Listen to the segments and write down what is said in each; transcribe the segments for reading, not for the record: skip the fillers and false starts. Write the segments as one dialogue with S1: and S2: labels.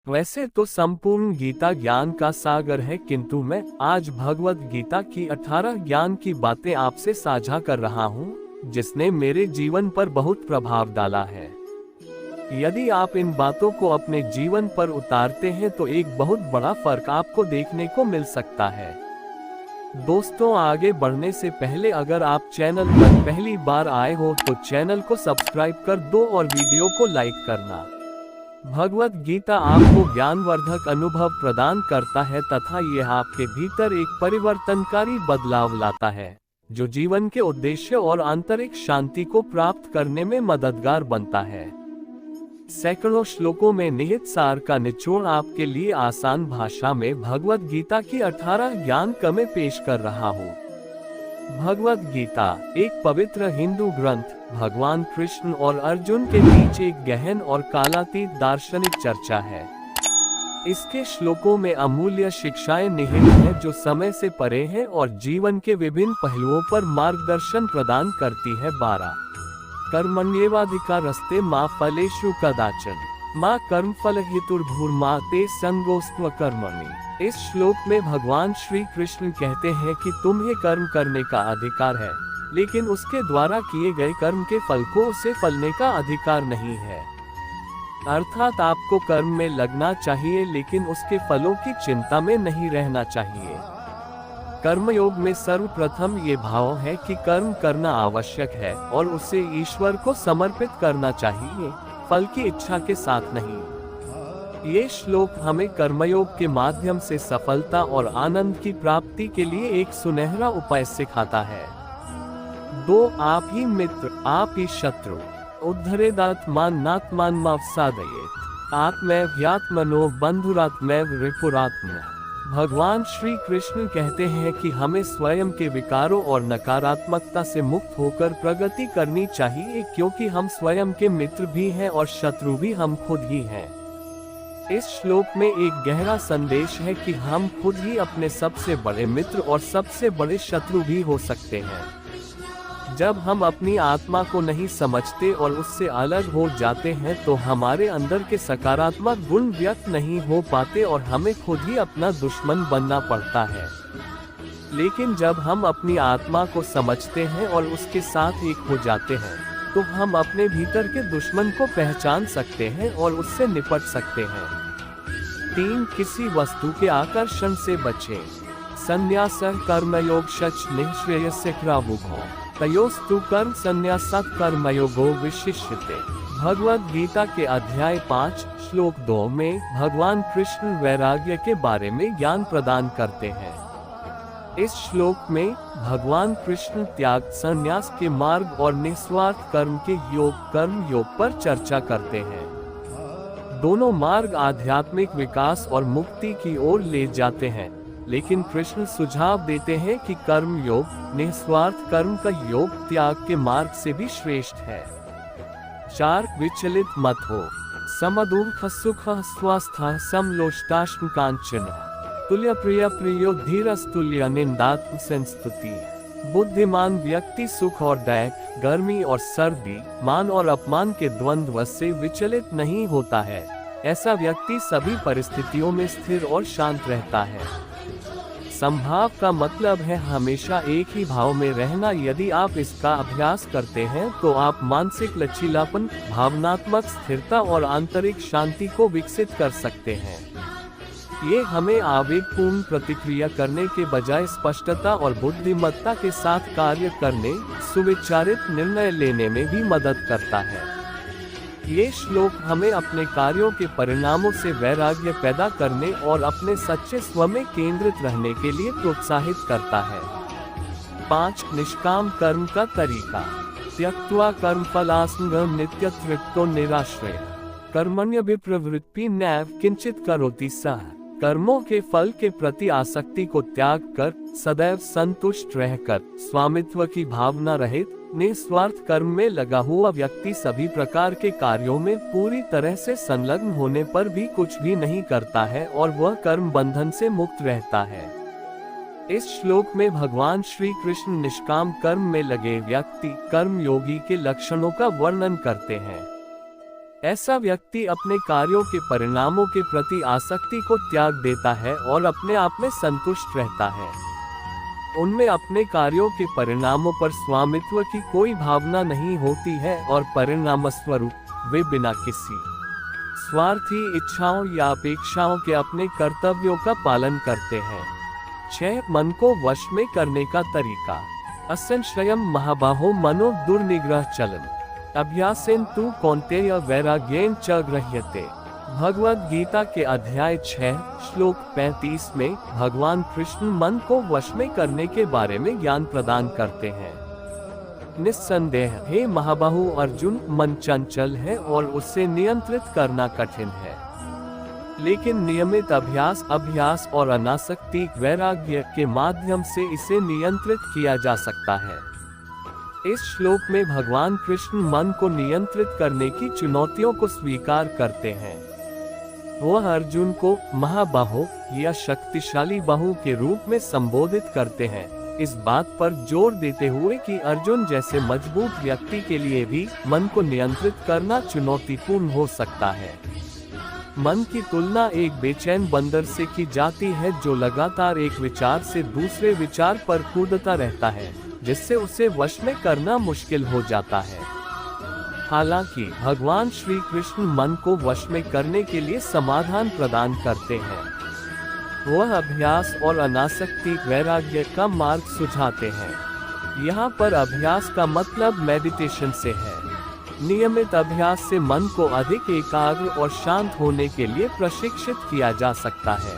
S1: वैसे तो संपूर्ण गीता ज्ञान का सागर है, किंतु मैं आज भगवत गीता की 18 ज्ञान की बातें आपसे साझा कर रहा हूँ, जिसने मेरे जीवन पर बहुत प्रभाव डाला है। यदि आप इन बातों को अपने जीवन पर उतारते हैं तो एक बहुत बड़ा फर्क आपको देखने को मिल सकता है। दोस्तों, आगे बढ़ने से पहले अगर आप चैनल पर पहली बार आए हो तो चैनल को सब्सक्राइब कर दो और वीडियो को लाइक करना। भगवत गीता आपको ज्ञानवर्धक अनुभव प्रदान करता है तथा यह आपके भीतर एक परिवर्तनकारी बदलाव लाता है, जो जीवन के उद्देश्य और आंतरिक शांति को प्राप्त करने में मददगार बनता है। सैकड़ों श्लोकों में निहित सार का निचोड़ आपके लिए आसान भाषा में भगवत गीता की 18 ज्ञान कमें पेश कर रहा हूँ। भगवत गीता एक पवित्र हिंदू ग्रंथ, भगवान कृष्ण और अर्जुन के बीच एक गहन और कालातीत दार्शनिक चर्चा है। इसके श्लोकों में अमूल्य शिक्षाएं निहित हैं जो समय से परे हैं और जीवन के विभिन्न पहलुओं पर मार्गदर्शन प्रदान करती है। 12 कर्मण्येवाधिकारस्ते मा फलेषु कदाचन माँ कर्मफल हेतुर्भूर्मा ते संगोस्त्व कर्मणि। इस श्लोक में भगवान श्री कृष्ण कहते हैं कि तुम्हें कर्म करने का अधिकार है, लेकिन उसके द्वारा किए गए कर्म के फल को उसे फलने का अधिकार नहीं है। अर्थात आपको कर्म में लगना चाहिए, लेकिन उसके फलों की चिंता में नहीं रहना चाहिए। कर्मयोग में सर्वप्रथम ये भाव है कि कर्म करना आवश्यक है और उसे ईश्वर को समर्पित करना चाहिए, फल की इच्छा के साथ नहीं। ये श्लोक हमें कर्मयोग के माध्यम से सफलता और आनंद की प्राप्ति के लिए एक सुनहरा उपाय सिखाता है। 2 आप ही मित्र आप ही शत्रु उद्धरेदात्मानात्मानमवसादयेत् आत्मैव्यात्मनो बंधुरात्मैव रिपुरात्म। भगवान श्री कृष्ण कहते हैं कि हमें स्वयं के विकारों और नकारात्मकता से मुक्त होकर प्रगति करनी चाहिए, क्योंकि हम स्वयं के मित्र भी हैं और शत्रु भी हम खुद ही हैं। इस श्लोक में एक गहरा संदेश है कि हम खुद ही अपने सबसे बड़े मित्र और सबसे बड़े शत्रु भी हो सकते हैं। जब हम अपनी आत्मा को नहीं समझते और उससे अलग हो जाते हैं तो हमारे अंदर के सकारात्मक गुण व्यक्त नहीं हो पाते और हमें खुद ही अपना दुश्मन बनना पड़ता है। लेकिन जब हम अपनी आत्मा को समझते हैं और उसके साथ एक हो जाते हैं तो हम अपने भीतर के दुश्मन को पहचान सकते हैं और उससे निपट सकते हैं। 3 किसी वस्तु के आकर्षण से बचें। संन्यास कर्मयोग शच निःश्रेयस्य क्रावुभो तयोस्तु कर्म संन्यासात् कर्मयोगो विशिष्यते। भगवत गीता के अध्याय 5 श्लोक 2 में भगवान कृष्ण वैराग्य के बारे में ज्ञान प्रदान करते हैं। इस श्लोक में भगवान कृष्ण त्याग, संन्यास के मार्ग और निस्वार्थ कर्म के कर्म योग पर चर्चा करते हैं। दोनों मार्ग आध्यात्मिक विकास और मुक्ति की ओर ले जाते हैं, लेकिन कृष्ण सुझाव देते हैं कि कर्म योग, निस्वार्थ कर्म का योग त्याग के मार्ग से भी श्रेष्ठ है। 4 विचलित मत हो। समदुःख सुख स्वस्थ समलोष्टाश्म कांचन तुल्य प्रिय प्रियो धीरस्तुल्य निंदात्म संस्तुति। बुद्धिमान व्यक्ति सुख और दैख, गर्मी और सर्दी, मान और अपमान के द्वंद्व से विचलित नहीं होता है। ऐसा व्यक्ति सभी परिस्थितियों में स्थिर और शांत रहता है। संभाव का मतलब है हमेशा एक ही भाव में रहना। यदि आप इसका अभ्यास करते हैं तो आप मानसिक लचीलापन, भावनात्मक स्थिरता और आंतरिक शांति को विकसित कर सकते हैं। ये हमें आवेगपूर्ण प्रतिक्रिया करने के बजाय स्पष्टता और बुद्धिमत्ता के साथ कार्य करने, सुविचारित निर्णय लेने में भी मदद करता है। ये श्लोक हमें अपने कार्यों के परिणामों से वैराग्य पैदा करने और अपने सच्चे स्व में केंद्रित रहने के लिए प्रोत्साहित करता है। 5 निष्काम कर्म का तरीका। त्यक्त्वा कर्मफलासंगं नित्यतृप्तो निराश्रयः कर्मण्यभिप्रवृत्ति नैव किंचित करोति सः। कर्मों के फल के प्रति आसक्ति को त्याग कर सदैव संतुष्ट रहकर स्वामित्व की भावना रहित निस्वार्थ कर्म में लगा हुआ व्यक्ति सभी प्रकार के कार्यों में पूरी तरह से संलग्न होने पर भी कुछ भी नहीं करता है और वह कर्म बंधन से मुक्त रहता है। इस श्लोक में भगवान श्री कृष्ण निष्काम कर्म में लगे व्यक्ति, कर्म योगी के लक्षणों का वर्णन करते हैं। ऐसा व्यक्ति अपने कार्यों के परिणामों के प्रति आसक्ति को त्याग देता है और अपने आप में संतुष्ट रहता है। उनमें अपने कार्यों के परिणामों पर स्वामित्व की कोई भावना नहीं होती है और परिणाम स्वरूप वे बिना किसी स्वार्थी इच्छाओं या अपेक्षाओं के अपने कर्तव्यों का पालन करते हैं। 6 मन को वश में करने का तरीका। असंशयम महाबाहो मनो दुर्निग्रह चलन अभ्यासेन तु कौन्तेय वैराग्येन च गृह्यते। भगवद गीता के अध्याय 6 श्लोक 35 में भगवान कृष्ण मन को वश में करने के बारे में ज्ञान प्रदान करते हैं। निस्संदेह हे महाबाहु अर्जुन, मन चंचल है और उसे नियंत्रित करना कठिन है, लेकिन नियमित अभ्यास और अनासक्ति वैराग्य के माध्यम से इसे नियंत्रित किया जा सकता है। इस श्लोक में भगवान कृष्ण मन को नियंत्रित करने की चुनौतियों को स्वीकार करते हैं। वह अर्जुन को महाबाहो या शक्तिशाली बाहु के रूप में संबोधित करते हैं, इस बात पर जोर देते हुए कि अर्जुन जैसे मजबूत व्यक्ति के लिए भी मन को नियंत्रित करना चुनौतीपूर्ण हो सकता है। मन की तुलना एक बेचैन बंदर से की जाती है जो लगातार एक विचार से दूसरे विचार पर कूदता रहता है, जिससे उसे वश में करना मुश्किल हो जाता है। हालांकि भगवान श्री कृष्ण मन को वश में करने के लिए समाधान प्रदान करते हैं। वह अभ्यास और अनासक्ति वैराग्य का मार्ग सुझाते हैं। यहाँ पर अभ्यास का मतलब मेडिटेशन से है। नियमित अभ्यास से मन को अधिक एकाग्र और शांत होने के लिए प्रशिक्षित किया जा सकता है।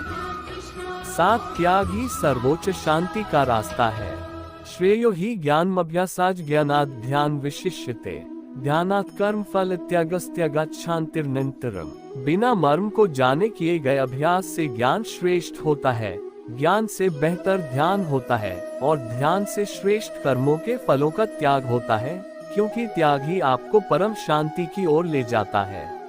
S1: 7 त्याग ही सर्वोच्च शांति का रास्ता है। श्रेयो ही ज्ञानमभ्यासाज ज्ञानात् ध्यान विशिष्यते ध्यानात् कर्म फल त्यागस्त्यागात् शांतिर्निरन्तरम्। बिना मर्म को जाने किए गए अभ्यास से ज्ञान श्रेष्ठ होता है, ज्ञान से बेहतर ध्यान होता है और ध्यान से श्रेष्ठ कर्मों के फलों का त्याग होता है, क्योंकि त्याग ही आपको परम शांति की ओर ले जाता है।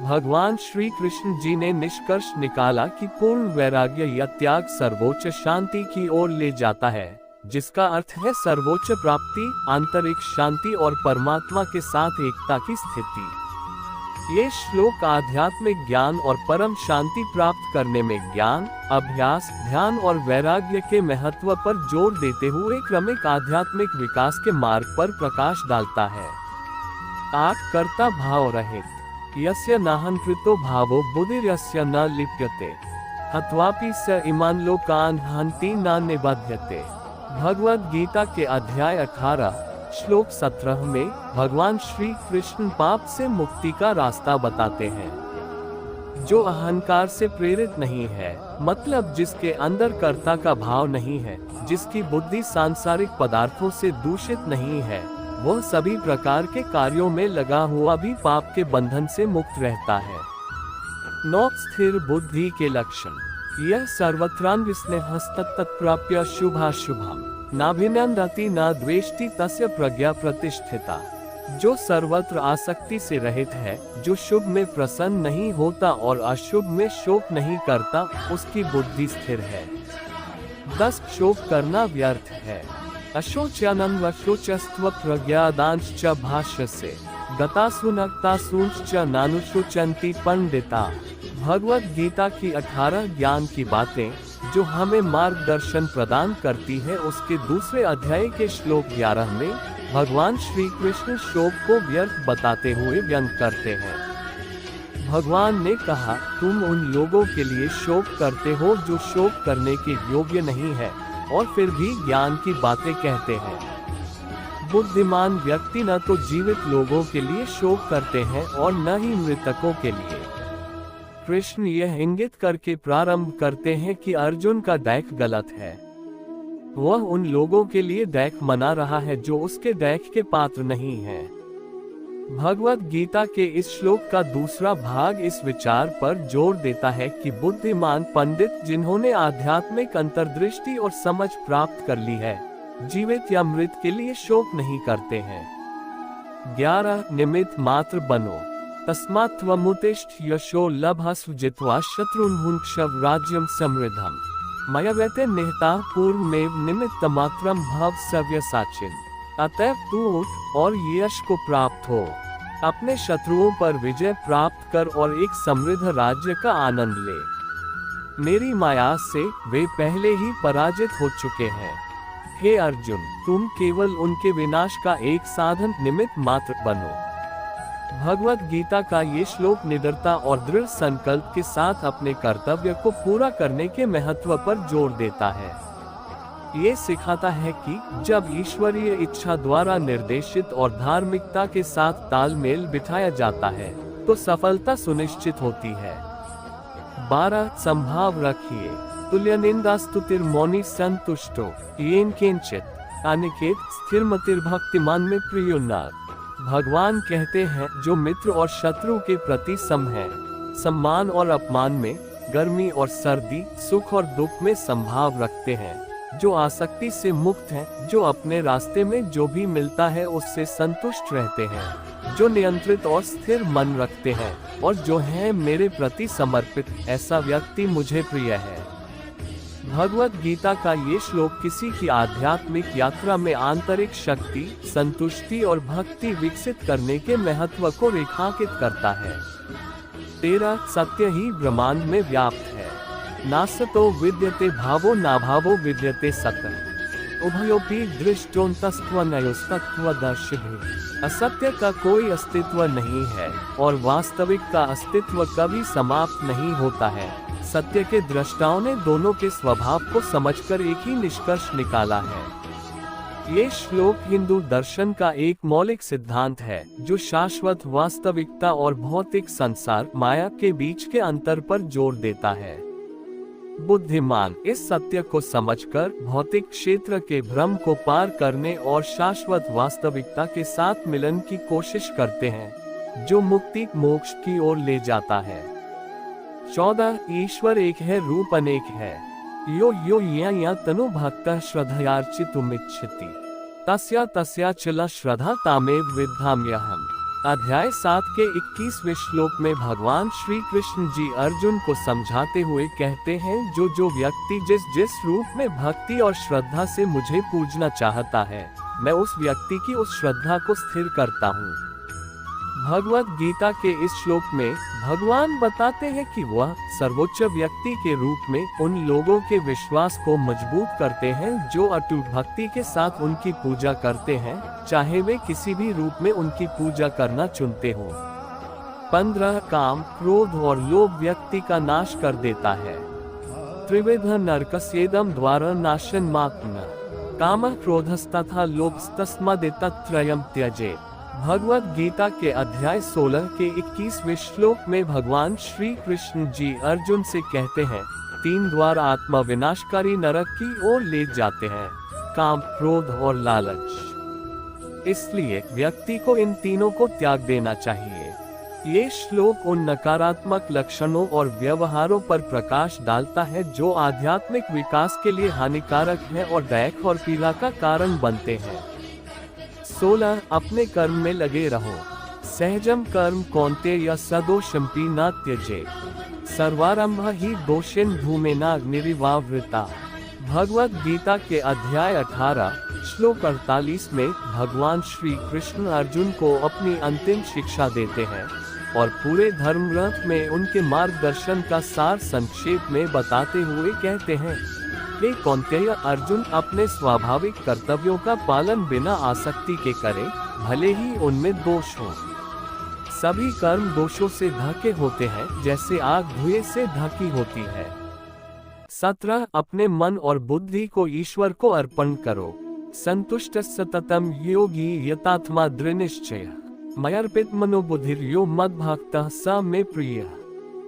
S1: भगवान श्री कृष्ण जी ने निष्कर्ष निकाला कि पूर्ण वैराग्य या त्याग सर्वोच्च शांति की ओर ले जाता है, जिसका अर्थ है सर्वोच्च प्राप्ति, आंतरिक शांति और परमात्मा के साथ एकता की स्थिति। ये श्लोक आध्यात्मिक ज्ञान और परम शांति प्राप्त करने में ज्ञान, अभ्यास, ध्यान और वैराग्य के महत्व पर जोर देते हुए क्रमिक आध्यात्मिक विकास के मार्ग पर प्रकाश डालता है। 8 कर्ता भाव रहित यस्य नाहंकृतो भावो बुद्धिर्यस्य न लिप्यते हत्वापि स इमान् लोकान् हन्ति न निबध्यते। भगवद गीता के अध्याय 18 श्लोक 17 में भगवान श्री कृष्ण पाप से मुक्ति का रास्ता बताते हैं। जो अहंकार से प्रेरित नहीं है, मतलब जिसके अंदर कर्ता का भाव नहीं है, जिसकी बुद्धि सांसारिक पदार्थों से दूषित नहीं है, वह सभी प्रकार के कार्यों में लगा हुआ भी पाप के बंधन से मुक्त रहता है। 9 स्थिर बुद्धि के लक्षण। यह सर्वत्रान्विस्नेहस्तत्प्राप्य शुभाशुभम् नाभिनन्दति न द्वेष्टि तस्य प्रज्ञा प्रतिष्ठिता। जो सर्वत्र आसक्ति से रहित है, जो शुभ में प्रसन्न नहीं होता और अशुभ में शोक नहीं करता, उसकी बुद्धि स्थिर है। 10 शोक करना व्यर्थ है। अशोच्यानन् वशोचस्त्व प्रज्ञादांश्च भाष्यसे गतासुनक्तासूंश्च नानुशोचन्ति पंडिता। भगवद गीता की 18 ज्ञान की बातें जो हमें मार्गदर्शन प्रदान करती है, उसके दूसरे अध्याय के श्लोक 11 में भगवान श्री कृष्ण शोक को व्यर्थ बताते हुए व्यंग करते हैं। भगवान ने कहा, तुम उन लोगों के लिए शोक करते हो जो शोक करने के योग्य नहीं है और फिर भी ज्ञान की बातें कहते हैं। बुद्धिमान व्यक्ति न तो जीवित लोगों के लिए शोक करते हैं और न ही मृतकों के लिए। कृष्ण यह इंगित करके प्रारंभ करते हैं कि अर्जुन का दैख गलत है। वह उन लोगों के लिए दैख मना रहा है जो उसके दैख के पात्र नहीं हैं। भगवद गीता के इस श्लोक का दूसरा भाग इस विचार पर जोर देता है कि बुद्धिमान पंडित जिन्होंने आध्यात्मिक अंतर्दृष्टि और समझ प्राप्त कर ली है, जीवित या मृत के लिए शोक नहीं करते हैं। 11 निमित्त मात्र बनो तस्मात् त्वमुत्तिष्ठ यशो लभस्व जित्वा शत्रुन् भुङ्क्ष्व राज्यं समृद्धम् मयवैते निहताः पूर्वमेव निमित्त मात्रं भव सव्यसाचिन्। अतएव तू उठ और यश को प्राप्त हो। अपने शत्रुओं पर विजय प्राप्त कर और एक समृद्ध राज्य का आनंद ले। मेरी माया से वे पहले ही पराजित हो चुके हैं। हे अर्जुन, तुम केवल उनके विनाश का एक साधन निमित्त मात्र बनो। भगवत गीता का ये श्लोक निडरता और दृढ़ संकल्प के साथ अपने कर्तव्य को पूरा करने के महत्व पर जोर देता है। ये सिखाता है कि जब ईश्वरीय इच्छा द्वारा निर्देशित और धार्मिकता के साथ तालमेल बिठाया जाता है तो सफलता सुनिश्चित होती है। 12 संभाव रखिए। तुल्य निंदा स्तुतिर मौनि संतुष्टो येन किंचित अनिकेत स्थिरमतिर भक्तिमान में प्रियो नार। भगवान कहते हैं, जो मित्र और शत्रु के प्रति सम है, सम्मान और अपमान में, गर्मी और सर्दी, सुख और दुख में संभाव रखते हैं, जो आसक्ति से मुक्त हैं, जो अपने रास्ते में जो भी मिलता है उससे संतुष्ट रहते हैं, जो नियंत्रित और स्थिर मन रखते हैं और जो है मेरे प्रति समर्पित, ऐसा व्यक्ति मुझे प्रिय है। भगवत गीता का ये श्लोक किसी की आध्यात्मिक यात्रा में आंतरिक शक्ति, संतुष्टि और भक्ति विकसित करने के महत्व को रेखांकित करता है। 13 सत्य ही ब्रह्मांड में व्याप्त है। नासतो विद्यते भावो नाभावो विद्यते सतः उभयोपि दृष्टोन्तस्त्वनयोस्तत्त्वदर्शिभिः। असत्य का कोई अस्तित्व नहीं है और वास्तविक का अस्तित्व कभी समाप्त नहीं होता है। सत्य के दृष्टाओं ने दोनों के स्वभाव को समझकर एक ही निष्कर्ष निकाला है। ये श्लोक हिंदू दर्शन का एक मौलिक सिद्धांत है जो शाश्वत वास्तविकता और भौतिक संसार माया के बीच के अंतर पर जोर देता है। बुद्धिमान इस सत्य को समझकर भौतिक क्षेत्र के भ्रम को पार करने और शाश्वत वास्तविकता के साथ मिलन की कोशिश करते हैं, जो मुक्ति मोक्ष की ओर ले जाता है। 14 ईश्वर एक है, रूप अनेक है। यो यो या तनु भक्तः श्रद्धयार्चितुमिच्छति तस्या तस्या चला श्रद्धा तामेव विद्धाम्यहम्। अध्याय 7 के 21वें श्लोक में भगवान श्री कृष्ण जी अर्जुन को समझाते हुए कहते हैं, जो व्यक्ति जिस जिस रूप में भक्ति और श्रद्धा से मुझे पूजना चाहता है, मैं उस व्यक्ति की उस श्रद्धा को स्थिर करता हूँ। भगवत गीता के इस श्लोक में भगवान बताते हैं कि वह सर्वोच्च व्यक्ति के रूप में उन लोगों के विश्वास को मजबूत करते हैं जो अटूट भक्ति के साथ उनकी पूजा करते हैं, चाहे वे किसी भी रूप में उनकी पूजा करना चुनते हो। 15 काम, क्रोध और लोभ व्यक्ति का नाश कर देता है। त्रिविध नरकस्येदं द्वारा नाशन मात्मनः कामः क्रोधस्तथा लोभस्तस्मादेतत्त्रयं त्यजेत्। भगवत गीता के अध्याय 16 के 21वें श्लोक में भगवान श्री कृष्ण जी अर्जुन से कहते हैं, 3 द्वार आत्मा विनाशकारी नरक की ओर ले जाते हैं, काम, क्रोध और लालच। इसलिए व्यक्ति को इन तीनों को त्याग देना चाहिए। ये श्लोक उन नकारात्मक लक्षणों और व्यवहारों पर प्रकाश डालता है जो आध्यात्मिक विकास के लिए हानिकारक है और दैख और पीड़ा का कारण बनते हैं। 16 अपने कर्म में लगे रहो। सहजम कर्म कौन्तेय सदोषमपि न त्यजेत् सर्वारंभ ही दोषेन धूमेनाग्निरिवावृता। भगवत गीता के अध्याय 18 श्लोक 48 में भगवान श्री कृष्ण अर्जुन को अपनी अंतिम शिक्षा देते हैं और पूरे धर्म ग्रंथ में उनके मार्गदर्शन का सार संक्षेप में बताते हुए कहते हैं, हे कौन्तेय, अर्जुन अपने स्वाभाविक कर्तव्यों का पालन बिना आसक्ति के करे, भले ही उनमें दोष हो। सभी कर्म दोषों से ढके होते हैं, जैसे आग धुएं से ढकी होती है। 17 अपने मन और बुद्धि को ईश्वर को अर्पण करो। संतुष्ट सततम योगी यतात्मा दृढ़निश्चय मयर्पित मनोबुद्धिर्यो मद्भक्तः स मे प्रियः।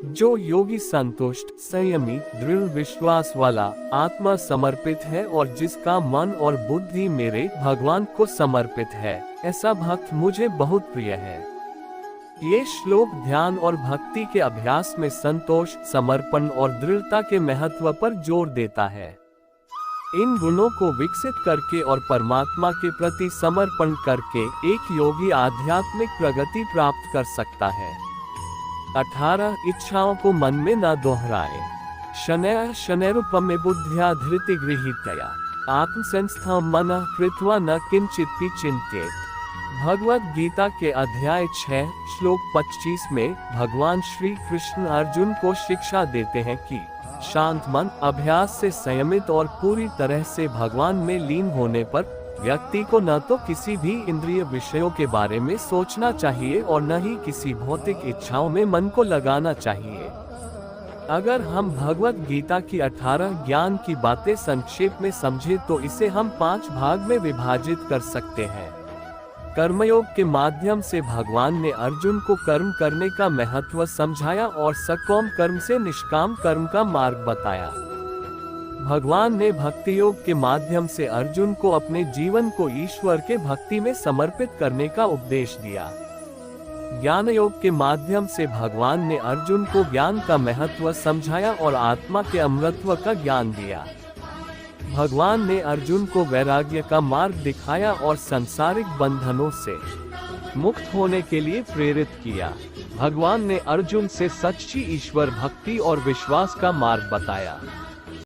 S1: जो योगी संतुष्ट, संयमी, दृढ़ विश्वास वाला, आत्मा समर्पित है और जिसका मन और बुद्धि मेरे भगवान को समर्पित है, ऐसा भक्त मुझे बहुत प्रिय है। ये श्लोक ध्यान और भक्ति के अभ्यास में संतोष, समर्पण और दृढ़ता के महत्व पर जोर देता है। इन गुणों को विकसित करके और परमात्मा के प्रति समर्पण करके एक योगी आध्यात्मिक प्रगति प्राप्त कर सकता है। 18 इच्छाओं को मन में न दोहराए। शनैः शनैरुपमे बुद्ध्या धृति गृहीतया आत्मसंस्थं मनः कृत्वा न किंचित् चिंत्येत्। भगवत गीता के अध्याय 6 श्लोक 25 में भगवान श्री कृष्ण अर्जुन को शिक्षा देते हैं कि शांत मन, अभ्यास से संयमित और पूरी तरह से भगवान में लीन होने पर व्यक्ति को न तो किसी भी इंद्रिय विषयों के बारे में सोचना चाहिए और न ही किसी भौतिक इच्छाओं में मन को लगाना चाहिए। अगर हम भगवत गीता की 18 ज्ञान की बातें संक्षेप में समझें तो इसे हम 5 भाग में विभाजित कर सकते हैं। कर्मयोग के माध्यम से भगवान ने अर्जुन को कर्म करने का महत्व समझाया और सकाम कर्म से निष्काम कर्म का मार्ग बताया। भगवान ने भक्ति योग के माध्यम से अर्जुन को अपने जीवन को ईश्वर के भक्ति में समर्पित करने का उपदेश दिया। ज्ञान योग के माध्यम से भगवान ने अर्जुन को ज्ञान का महत्व समझाया और आत्मा के अमृतत्व का ज्ञान दिया। भगवान ने अर्जुन को वैराग्य का मार्ग दिखाया और सांसारिक बंधनों से मुक्त होने के लिए प्रेरित किया। भगवान ने अर्जुन से सच्ची ईश्वर भक्ति और विश्वास का मार्ग बताया।